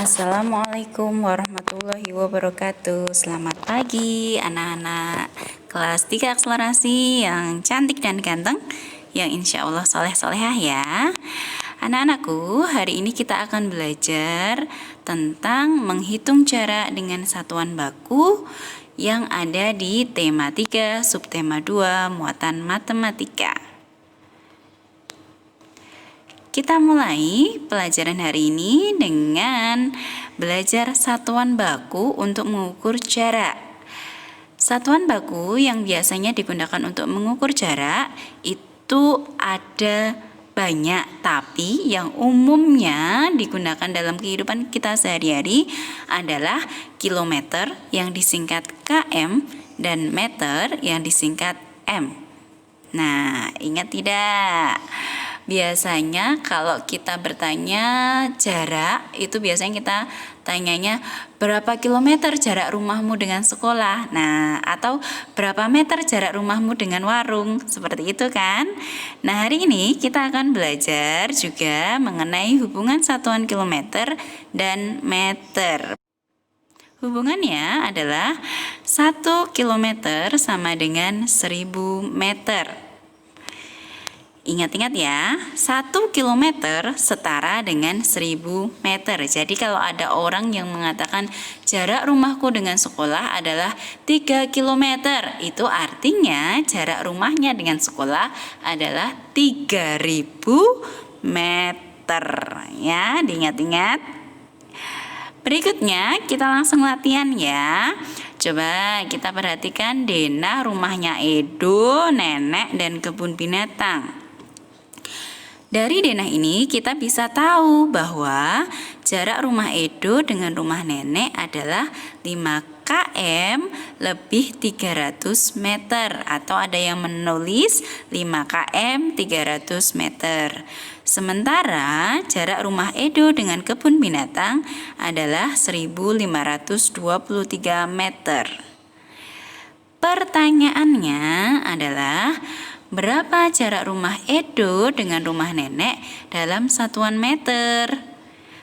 Assalamualaikum warahmatullahi wabarakatuh. Selamat pagi anak-anak kelas 3 akselerasi yang cantik dan ganteng, yang insya Allah soleh-solehah ya. Anak-anakku, hari ini kita akan belajar tentang menghitung jarak dengan satuan baku yang ada di tema 3 subtema 2 muatan matematika. Kita mulai pelajaran hari ini dengan belajar satuan baku untuk mengukur jarak. Satuan baku yang biasanya digunakan untuk mengukur jarak itu ada banyak, tapi yang umumnya digunakan dalam kehidupan kita sehari-hari adalah kilometer yang disingkat km dan meter yang disingkat m. Nah, ingat tidak? Biasanya kalau kita bertanya jarak, itu biasanya kita tanyanya berapa kilometer jarak rumahmu dengan sekolah. Nah, atau berapa meter jarak rumahmu dengan warung. Seperti itu kan? Nah, hari ini kita akan belajar juga mengenai hubungan satuan kilometer dan meter. Hubungannya adalah 1 kilometer sama dengan 1000 meter. Ingat-ingat ya, 1 kilometer setara dengan 1000 meter. Jadi kalau ada orang yang mengatakan jarak rumahku dengan sekolah adalah 3 kilometer, itu artinya jarak rumahnya dengan sekolah adalah 3000 meter. Ya, diingat-ingat. Berikutnya kita langsung latihan ya. Coba kita perhatikan denah rumahnya Edo, nenek, dan kebun binatang. Dari denah ini kita bisa tahu bahwa jarak rumah Edo dengan rumah nenek adalah 5 km lebih 300 meter, atau ada yang menulis 5 km 300 meter. Sementara jarak rumah Edo dengan kebun binatang adalah 1523 meter. Pertanyaannya adalah berapa jarak rumah Edo dengan rumah nenek dalam satuan meter?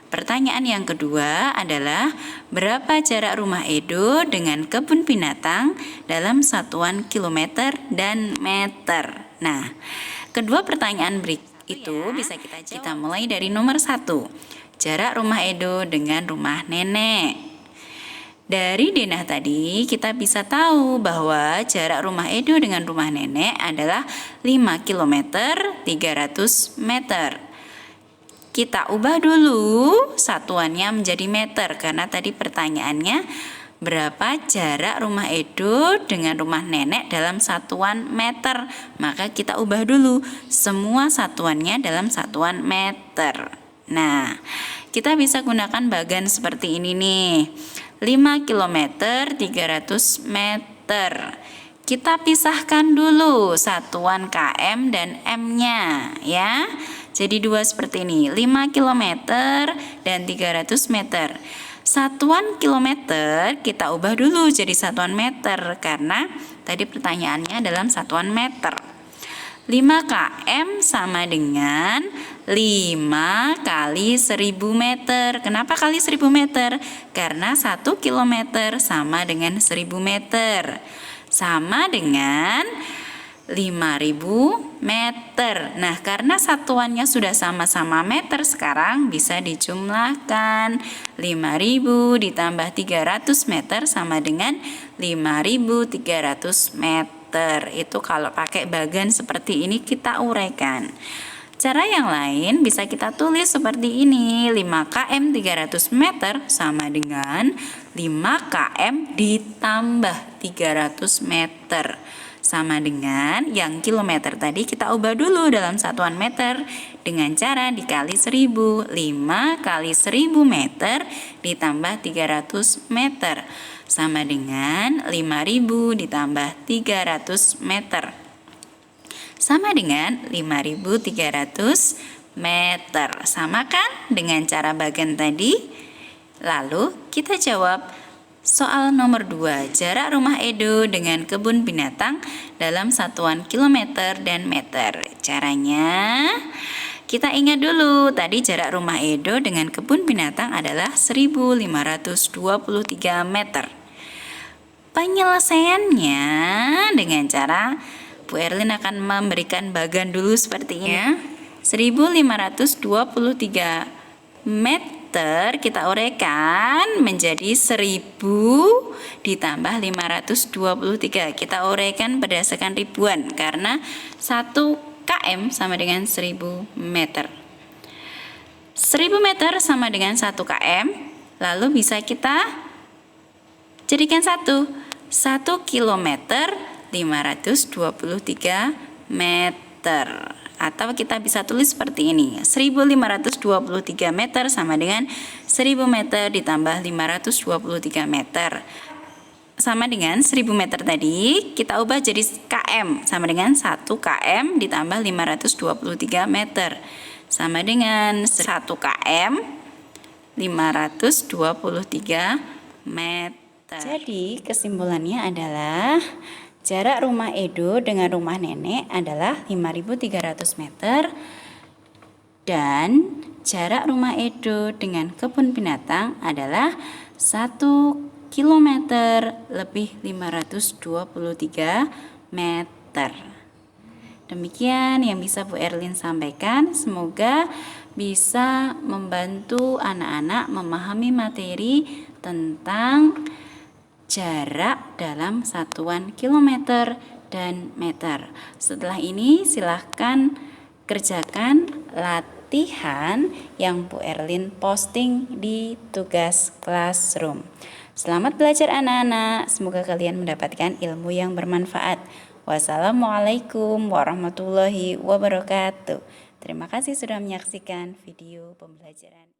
Pertanyaan yang kedua adalah berapa jarak rumah Edo dengan kebun binatang dalam satuan kilometer dan meter? Nah, kedua pertanyaan itu bisa kita jawab. Kita mulai dari nomor 1. Jarak rumah Edo dengan rumah nenek. Dari denah tadi kita bisa tahu bahwa jarak rumah Edo dengan rumah nenek adalah 5 km 300 meter. Kita ubah dulu satuannya menjadi meter, karena tadi pertanyaannya berapa jarak rumah Edo dengan rumah nenek dalam satuan meter. Maka kita ubah dulu semua satuannya dalam satuan meter. Nah, kita bisa gunakan bagan seperti ini nih. 5 km 300 meter. Kita pisahkan dulu satuan km dan m-nya ya. Jadi dua seperti ini, 5 km dan 300 meter. Satuan kilometer kita ubah dulu jadi satuan meter, karena tadi pertanyaannya dalam satuan meter. 5 km sama dengan 5 kali 1000 meter. Kenapa kali 1000 meter? Karena 1 kilometer sama dengan 1000 meter. Sama dengan 5000 meter. Nah, karena satuannya sudah sama-sama meter, sekarang bisa dijumlahkan. 5000 ditambah 300 meter sama dengan 5300 meter. Itu kalau pakai bagan seperti ini kita uraikan. Cara yang lain bisa kita tulis seperti ini. 5 km 300 meter sama dengan 5 km ditambah 300 meter. Sama dengan yang kilometer tadi kita ubah dulu dalam satuan meter dengan cara dikali 1000. 5 kali 1000 meter ditambah 300 meter. Sama dengan 5000 ditambah 300 meter. Sama dengan 5300 meter. Sama kan dengan cara bagan tadi? Lalu kita jawab soal nomor 2. Jarak rumah Edo dengan kebun binatang dalam satuan kilometer dan meter. Caranya Kita ingat dulu, tadi jarak rumah Edo dengan kebun binatang adalah 1523 meter. Penyelesaiannya dengan cara Bu Erlin akan memberikan bagan dulu seperti ini. 1523 meter kita uraikan menjadi 1000 ditambah 523. Kita uraikan berdasarkan ribuan karena 1 km sama dengan 1000 meter. 1000 meter sama dengan 1 km, lalu bisa kita jadikan 1 kilometer 523 meter. Atau kita bisa tulis seperti ini, 1523 meter sama dengan 1000 meter ditambah 523 meter. Sama dengan 1000 meter tadi, kita ubah jadi km, sama dengan 1 km ditambah 523 meter. Sama dengan 1 km 523 meter. Jadi kesimpulannya adalah jarak rumah Edo dengan rumah nenek adalah 5.300 meter dan jarak rumah Edo dengan kebun binatang adalah 1 kilometer lebih 523 meter. Demikian yang bisa Bu Erlin sampaikan. Semoga bisa membantu anak-anak memahami materi tentang jarak dalam satuan kilometer dan meter. Setelah ini silahkan kerjakan latihan yang Bu Erlin posting di tugas classroom. Selamat belajar anak-anak, semoga kalian mendapatkan ilmu yang bermanfaat. Wassalamualaikum warahmatullahi wabarakatuh. Terima kasih sudah menyaksikan video pembelajaran.